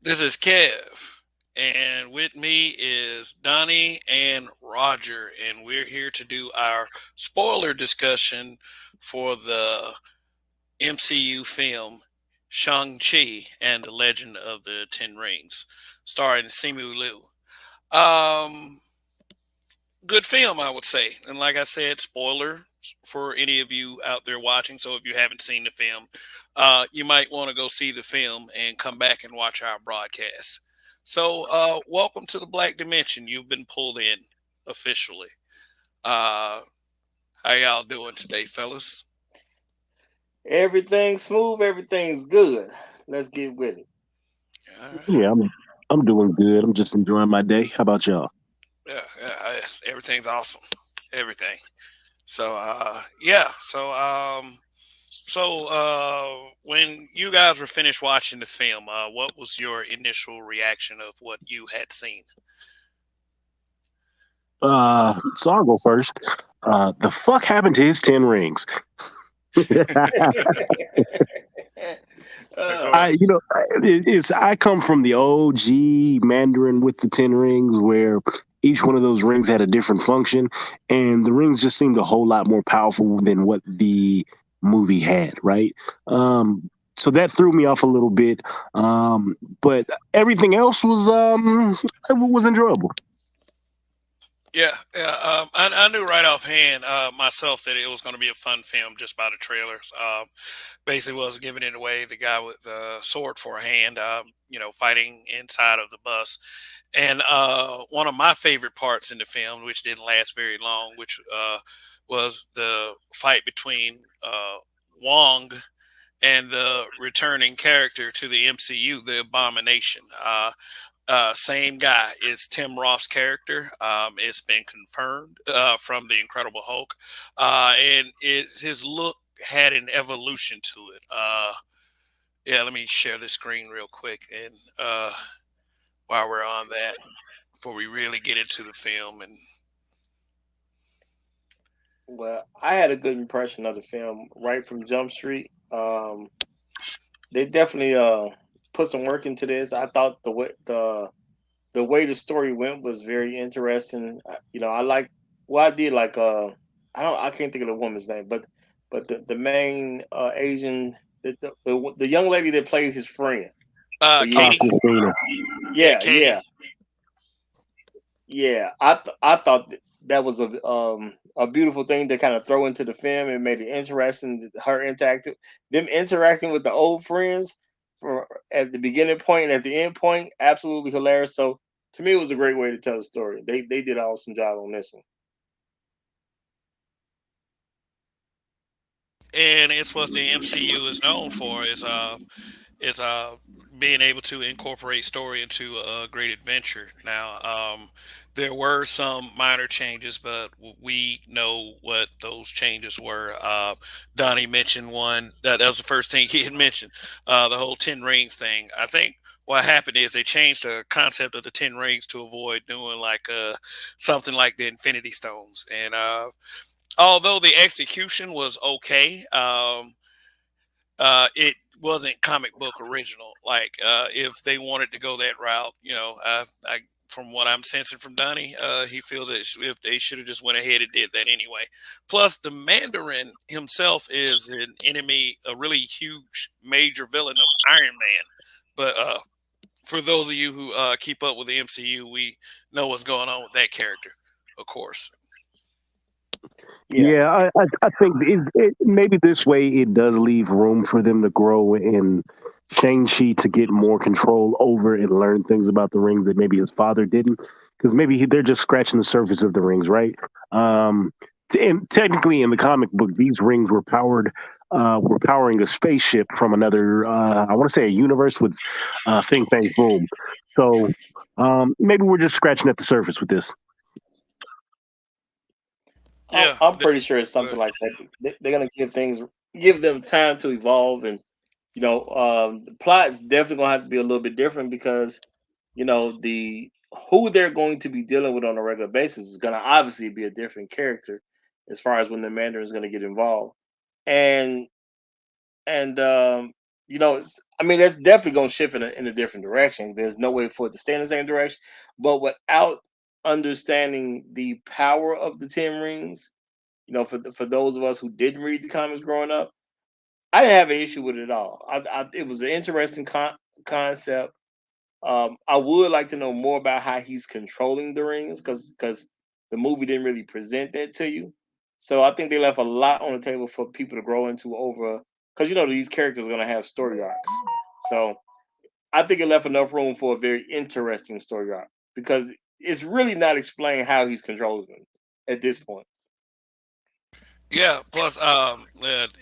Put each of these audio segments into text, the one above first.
This is Kev, and with me is Donnie and Roger, and we're here to do our spoiler discussion for the MCU film Shang Chi and the Legend of the Ten Rings, starring Simu Liu. Um, Good film, I would say. And like I said, spoiler for any of you out there watching. So if you haven't seen the film, you might want to go see the film and come back and watch our broadcast. So, welcome to the Black Dimension. You've been pulled in officially. Uh, how y'all doing today, fellas? Everything's smooth, everything's good. Let's get with it. All right. Yeah, I'm doing good. I'm just enjoying my day. How about y'all? Yes, everything's awesome. Everything. So, yeah. When you guys were finished watching the film, what was your initial reaction of what you had seen? So I'll go first. The fuck happened to his 10 rings? Go uh, ahead. I come from the OG Mandarin with the 10 rings, where each one of those rings had a different function, and the rings just seemed a whole lot more powerful than what the movie had. Right. So that threw me off a little bit. But everything else was enjoyable. Yeah, yeah. I knew right offhand myself that it was going to be a fun film just by the trailers. Basically, was giving it away the guy with the sword for a hand, fighting inside of the bus. And one of my favorite parts in the film, which didn't last very long, which was the fight between Wong and the returning character to the MCU, the Abomination. Same guy is Tim Roth's character. It's been confirmed from the Incredible Hulk, and his look had an evolution to it. Yeah, let me share the screen real quick, and while we're on that, before we really get into the film, and well, I had a good impression of the film right from Jump Street. They definitely put some work into this. I thought the way the story went was very interesting. I like I did like I can't think of the woman's name, but the main Asian the young lady that played his friend. But yeah, Katie, Christina. yeah, yeah, Katie, yeah. Yeah, I thought that was a beautiful thing to kind of throw into the film and made it interesting. Her interacting, them interacting with the old friends for at the beginning point and at the end point, absolutely hilarious. So to me, it was a great way to tell the story. They did an awesome job on this one. and it's what the MCU is known for is being able to incorporate story into a great adventure. Now, there were some minor changes, but we know what those changes were. Donnie mentioned one that was the first thing he had mentioned, the whole Ten Rings thing. I think what happened is they changed the concept of the Ten Rings to avoid doing like something like the Infinity Stones, and although the execution was okay. It wasn't comic book original. Like if they wanted to go that route, from what I'm sensing from Donnie, he feels that if they should have just went ahead and did that anyway. Plus, the Mandarin himself is an enemy, a really huge major villain of Iron Man. But for those of you who keep up with the MCU, we know what's going on with that character, of course. Yeah, Yeah, I think maybe this way it does leave room for them to grow in Shang-Chi to get more control over and learn things about the rings that maybe his father didn't. Because maybe they're just scratching the surface of the rings, right? And technically, in the comic book, these rings were powering a spaceship from another, I want to say, a universe with Think Tank Boom. So maybe we're just scratching at the surface with this. Yeah. I'm pretty sure it's something like that. They're gonna give them time to evolve, and the plot's definitely gonna have to be a little bit different because the who they're going to be dealing with on a regular basis is going to obviously be a different character as far as when the Mandarin is going to get involved, and and I mean, that's definitely going to shift in a different direction. There's no way for it to stay in the same direction. But without understanding the power of the Ten Rings, for those of us who didn't read the comics growing up, I didn't have an issue with it at all. It was an interesting concept. I would like to know more about how he's controlling the rings, because the movie didn't really present that to you. So I think they left a lot on the table for people to grow into over, because these characters are going to have story arcs. So I think it left enough room for a very interesting story arc, because it's really not explained how he's controlling them at this point. Yeah. Plus,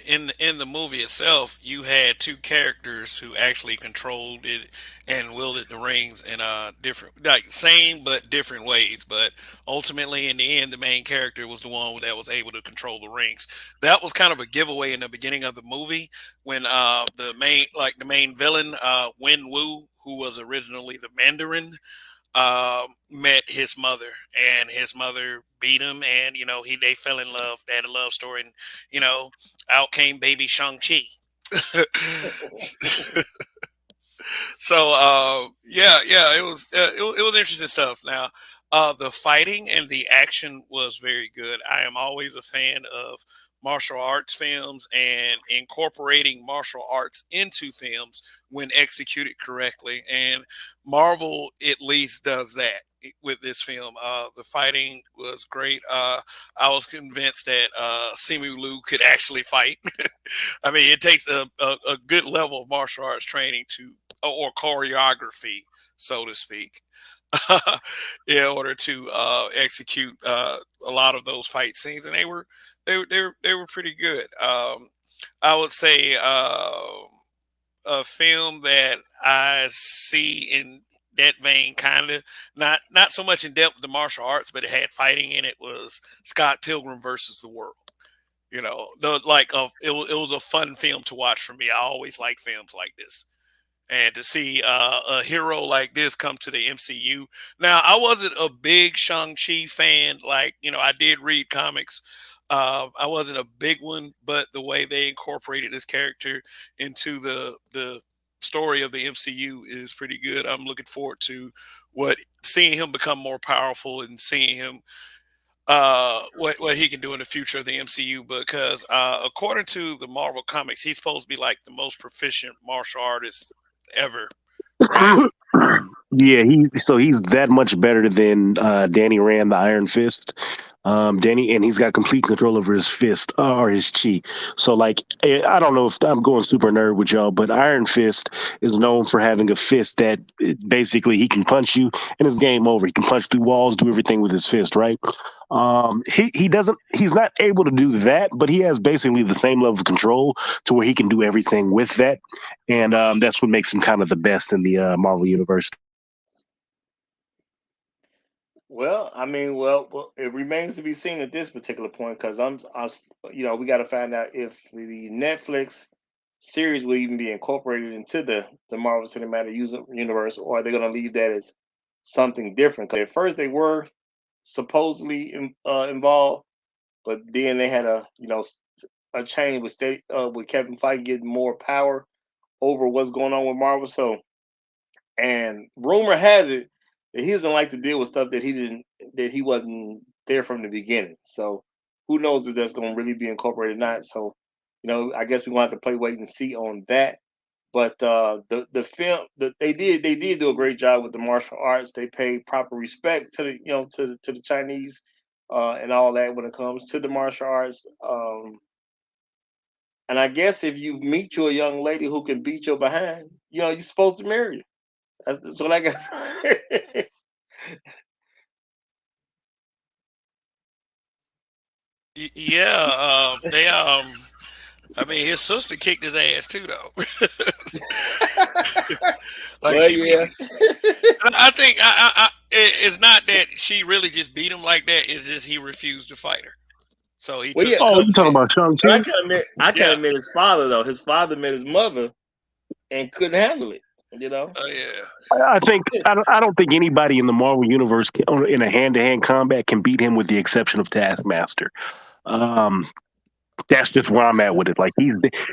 in the movie itself, you had two characters who actually controlled it and wielded the rings in different, like same but different ways. But ultimately, in the end, the main character was the one that was able to control the rings. That was kind of a giveaway in the beginning of the movie when the main villain, Wen Wu, who was originally the Mandarin, met his mother, and his mother beat him, and they fell in love. They had a love story, and you know, out came baby Shang Chi. So yeah, yeah, it was interesting stuff. Now, the fighting and the action was very good. I am always a fan of martial arts films and incorporating martial arts into films when executed correctly. And Marvel at least does that with this film. The fighting was great. I was convinced that Simu Liu could actually fight. I mean, it takes a good level of martial arts training to, or choreography, so to speak, in order to execute a lot of those fight scenes, and they were pretty good. I would say a film that I see in that vein, kind of not so much in depth with the martial arts, but it had fighting in it, was Scott Pilgrim versus the World. The like of it was a fun film to watch for me. I always like films like this, and to see a hero like this come to the MCU. Now, I wasn't a big Shang Chi fan. Like, I did read comics. I wasn't a big one, but the way they incorporated this character into the story of the MCU is pretty good. I'm looking forward to what seeing him become more powerful and seeing him what he can do in the future of the MCU, because according to the Marvel comics, he's supposed to be like the most proficient martial artist ever, right? Yeah, he's that much better than Danny Rand, the Iron Fist. Danny, and he's got complete control over his fist or his chi. So, like, I don't know if I'm going super nerd with y'all, but Iron Fist is known for having a fist that basically he can punch you and it's game over. He can punch through walls, do everything with his fist, right? He doesn't. He's not able to do that, but he has basically the same level of control to where he can do everything with that, and that's what makes him kind of the best in the Marvel universe. Well, I mean, it remains to be seen at this particular point, because we got to find out if the Netflix series will even be incorporated into the Marvel Cinematic Universe, or are they going to leave that as something different? Because at first they were supposedly involved, but then they had a change with Kevin Feige getting more power over what's going on with Marvel. So, and rumor has it that he doesn't like to deal with stuff that he wasn't there from the beginning. So who knows if that's going to really be incorporated or not. So, I guess we're going to have to play wait and see on that. But the film that they did do a great job with the martial arts. They paid proper respect to the Chinese and all that when it comes to the martial arts. And I guess if you meet you a young lady who can beat your behind, you're supposed to marry her. That's what I got. Yeah, they I mean, his sister kicked his ass too, though. Like, Well, she beat. yeah. I think it's not that she really just beat him like that. It's just he refused to fight her, so he Well, took yeah. the Oh, you talking punishment. about Shang But Chi? I can't Yeah. admit his father though. His father met his mother and couldn't handle it. You know. Oh yeah. I think I don't think anybody in the Marvel universe in a hand-to-hand combat can beat him, with the exception of Taskmaster. Um, That's just where I'm at with it. Like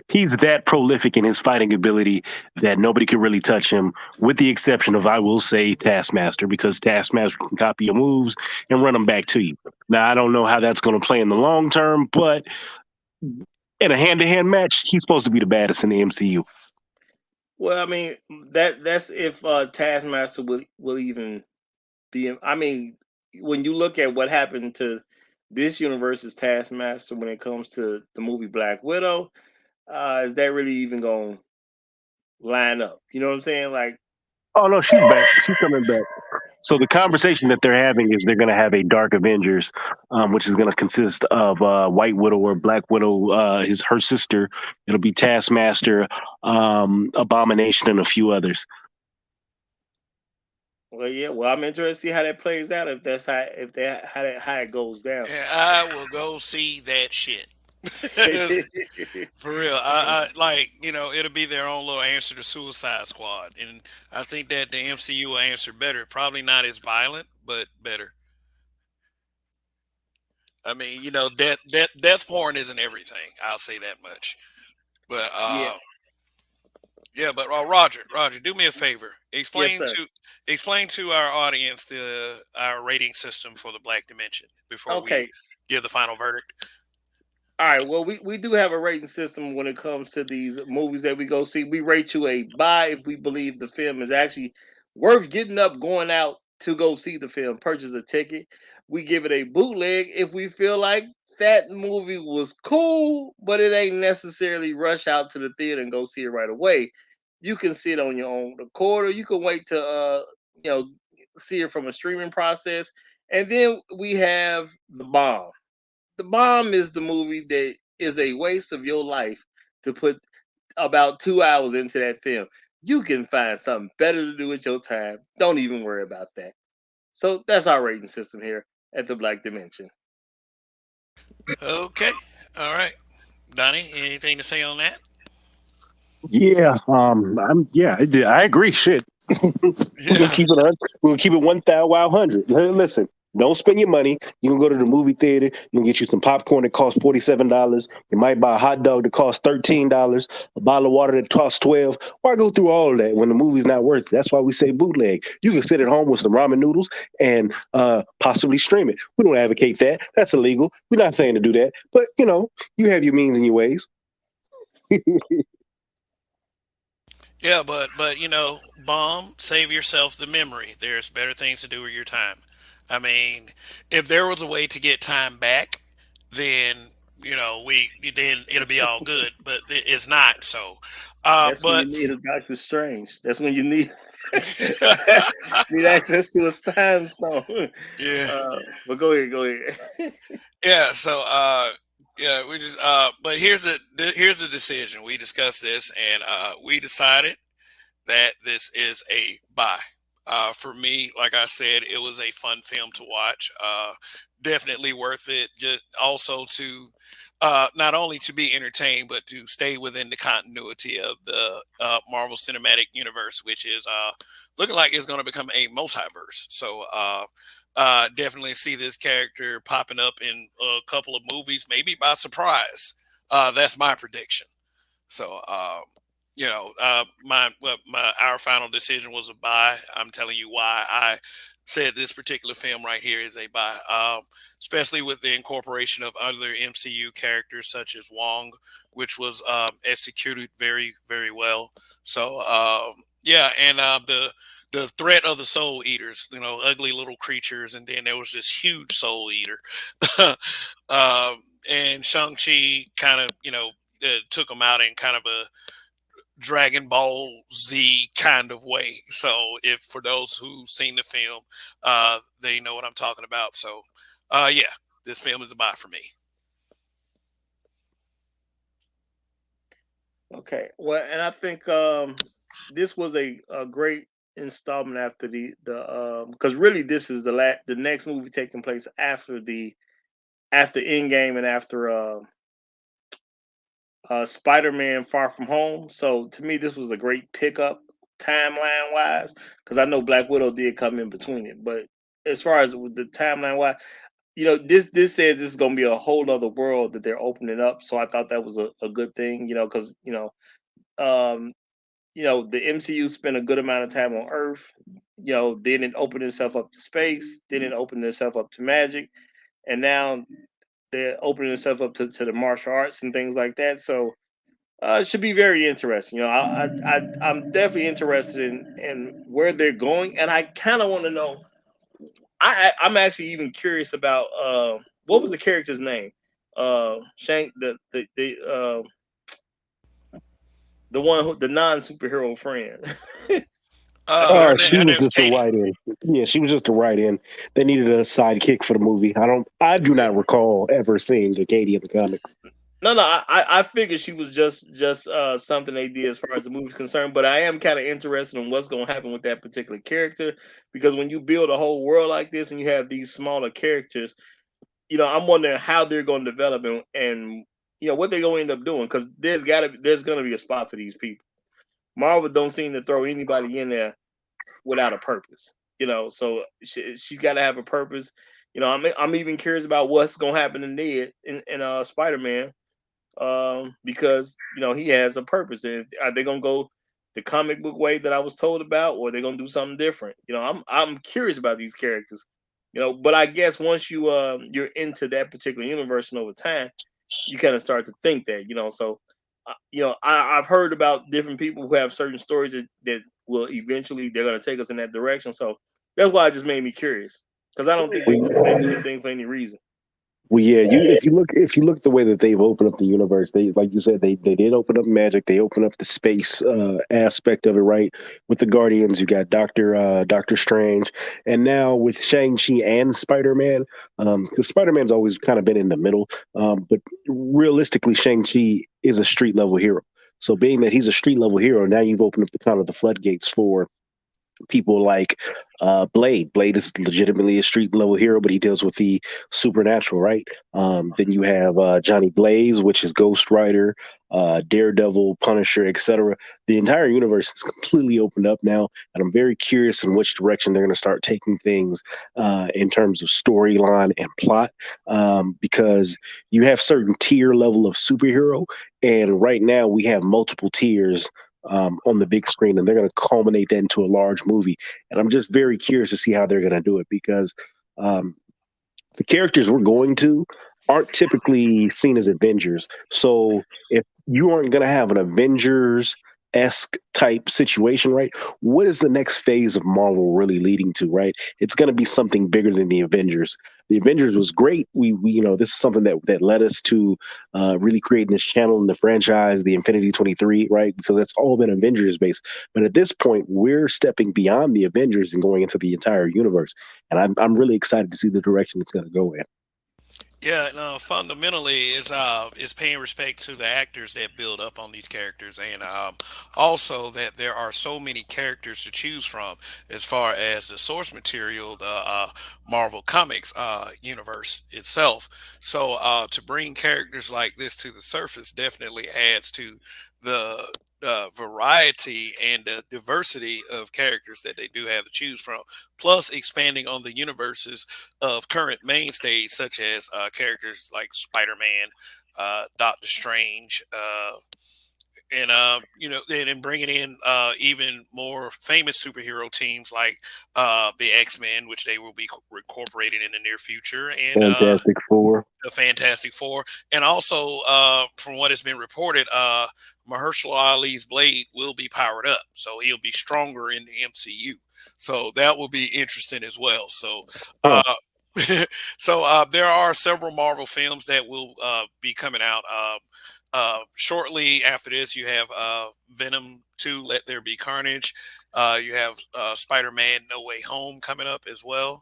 he's that prolific in his fighting ability that nobody can really touch him, with the exception of, I will say, Taskmaster, because Taskmaster can copy your moves and run them back to you. Now I don't know how that's going to play in the long term, but in a hand to hand match, he's supposed to be the baddest in the MCU. Well, I mean that's if Taskmaster will even be. I mean, when you look at what happened to this universe's Taskmaster when it comes to the movie Black Widow, is that really even going to line up? You know what I'm saying? Like, Oh no, she's back. She's coming back. So the conversation that they're having is they're going to have a Dark Avengers, which is going to consist of White Widow or Black Widow, his her sister. It'll be Taskmaster, Abomination, and a few others. well, yeah. Well, I'm interested to see how that plays out. If that's how it goes down. And I will go see that shit. For real, I like it'll be their own little answer to Suicide Squad, and I think that the MCU will answer better. Probably not as violent, but better. I mean, death porn isn't everything. I'll say that much. But Yeah. yeah, but Roger, do me a favor. Yes, Explain sir. to our audience our rating system for the Black Dimension before we Okay. give the final verdict. All right. Well, we do have a rating system when it comes to these movies that we go see. We rate you a buy if we believe the film is actually worth getting up, going out to go see the film, purchase a ticket. We give it a bootleg if we feel like that movie was cool, but it ain't necessarily rush out to the theater and go see it right away. You can see it on your own accord, or you can wait to you know see it from a streaming process. And then we have the bomb. The Bomb is the movie that is a waste of your life to put about 2 hours into that film. You can find something better to do with your time. Don't even worry about that. So that's our rating system here at the Black Dimension. Okay, all right, Donnie, anything to say on that? Yeah, I agree. Shit, we're gonna Yeah, keep it. We're gonna keep it 1,000 Listen, don't spend your money. You can go to the movie theater. You can get you some popcorn that costs $47. You might buy a hot dog that costs $13. A bottle of water that costs 12. Why go through all of that when the movie's not worth it? That's why we say bootleg. You can sit at home with some ramen noodles and possibly stream it. We don't advocate that. That's illegal. We're not saying to do that. But you have your means and your ways. yeah, but bomb, save yourself the memory. There's better things to do with your time. I mean, if there was a way to get time back, then we then it'll be all good. But it's not so. That's when you But need a Doctor Strange. That's when you need need access to a time stone. yeah, But go ahead, go ahead. yeah. So yeah, we just but here's the decision. We discussed this, and we decided that this is a buy. For me, like I said, it was a fun film to watch. Definitely worth it. Just also to not only to be entertained, but to stay within the continuity of the Marvel Cinematic Universe, which is looking like it's going to become a multiverse. So definitely see this character popping up in a couple of movies, maybe by surprise. That's my prediction. So, my our final decision was a buy. I'm telling you why I said this particular film right here is a buy, especially with the incorporation of other MCU characters such as Wong, which was executed very, very well. So, yeah, and the threat of the Soul Eaters, ugly little creatures, and then there was this huge Soul Eater, and Shang Chi kind of took them out in kind of a Dragon Ball Z kind of way. So, if for those who've seen the film, they know what I'm talking about. So, yeah, this film is a buy for me. Okay. Well, and I think this was a great installment after the because really this is the next movie taking place after the after Endgame and after Spider-Man Far From Home. So to me, this was a great pickup timeline wise because I know Black Widow did come in between it, but as far as with the timeline wise, this says this is gonna be a whole nother world that they're opening up. So I thought that was a good thing, because um, the MCU spent a good amount of time on Earth. Then it opened itself up to space. Then it opened itself up to magic, and now they're opening itself up to the martial arts and things like that. So it should be very interesting. I'm definitely interested in where they're going, and I kind of want to know. I'm actually even curious about what was the character's name? Shank the one who the non superhero friend. I can't. She Her was name's just a Katie. write-in. Yeah, she was just a write-in. They needed a sidekick for the movie. I do not recall ever seeing the Katie in the comics. No. I figured she was just something they did as far as the movie's concerned. But I am kind of interested in what's going to happen with that particular character, because when you build a whole world like this and you have these smaller characters, I'm wondering how they're going to develop and what they're going to end up doing, because there's going to be a spot for these people. Marvel don't seem to throw anybody in there without a purpose. So she's got to have a purpose. I'm even curious about what's going to happen to Ned in Spider Man, because he has a purpose. And are they gonna go the comic book way that I was told about, or are they gonna do something different? I'm curious about these characters. But I guess once you're into that particular universe and over time, you kind of start to think that. So I've heard about different people who have certain stories that will eventually they're gonna take us in that direction. So that's why it just made me curious, because I don't think they do anything for any reason. Well, yeah, if you look at the way that they've opened up the universe, they like you said they did open up magic, they opened up the space aspect of it, right? With the Guardians, you got Doctor Strange, and now with Shang Chi and Spider Man, because Spider Man's always kind of been in the middle, but realistically, Shang Chi is a street level hero. So being that he's a street level hero, now you've opened up the kind of the floodgates for people like Blade. Blade is legitimately a street level hero, but he deals with the supernatural, right? Then you have Johnny Blaze, which is Ghost Rider, Daredevil, Punisher, etc. The entire universe is completely opened up now, and I'm very curious in which direction they're going to start taking things in terms of storyline and plot, because you have certain tier level of superhero, and right now we have multiple tiers on the big screen, and they're going to culminate that into a large movie. And I'm just very curious to see how they're going to do it, because um, the characters we're going to aren't typically seen as Avengers. So if you aren't going to have an Avengers esque type situation, right? What is the next phase of Marvel really leading to, right? It's going to be something bigger than the Avengers. The Avengers was great. We this is something that led us to really creating this channel in the franchise, the Infinity 23, right? Because that's all been Avengers based. But at this point, we're stepping beyond the Avengers and going into the entire universe, and I'm really excited to see the direction it's going to go in. Yeah, no, fundamentally is paying respect to the actors that build up on these characters, and also that there are so many characters to choose from as far as the source material, the Marvel Comics universe itself. So to bring characters like this to the surface definitely adds to the variety and the diversity of characters that they do have to choose from, plus expanding on the universes of current mainstays such as characters like Spider-Man, Doctor Strange, and and bringing in even more famous superhero teams like the X-Men, which they will be incorporated in the near future, and Fantastic Four. the Fantastic Four, and also from what has been reported, Mahershala Ali's Blade will be powered up, so he'll be stronger in the MCU. So that will be interesting as well. So, Huh. uh, there are several Marvel films that will be coming out. Shortly after this, you have Venom 2, Let There Be Carnage. You have Spider Man No Way Home coming up as well.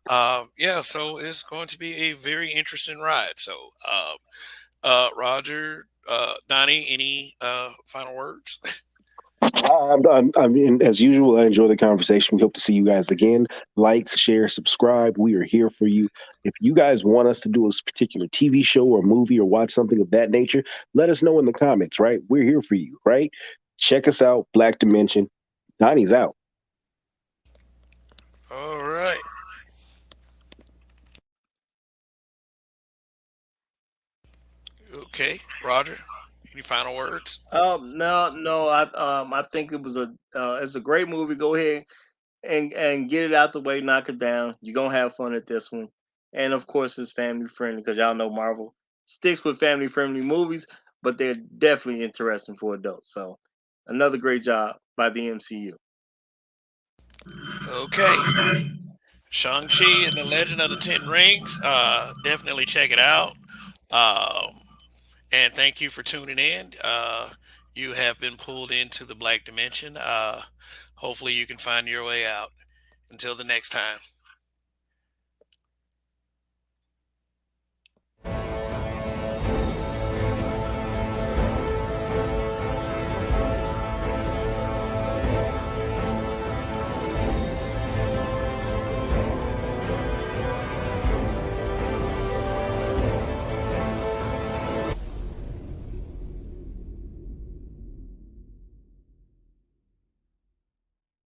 Yeah, so it's going to be a very interesting ride. So, Roger, Donnie, any final words? I mean, as usual, I enjoy the conversation. We hope to see you guys again. Like, share, subscribe. We are here for you. If you guys want us to do a particular TV show or movie or watch something of that nature, let us know in the comments, right? We're here for you, right? Check us out, Black Dimension. Donnie's out. All right. Okay, Roger. Any final words? No, no. I think it's a great movie. Go ahead and get it out the way, knock it down. You're gonna have fun at this one, and of course, it's family friendly because y'all know Marvel sticks with family friendly movies, but they're definitely interesting for adults. So, another great job by the MCU. Okay, Shang Chi and the Legend of the Ten Rings. Definitely check it out. Um, and thank you for tuning in. You have been pulled into the Black Dimension. Hopefully, you can find your way out. Until the next time.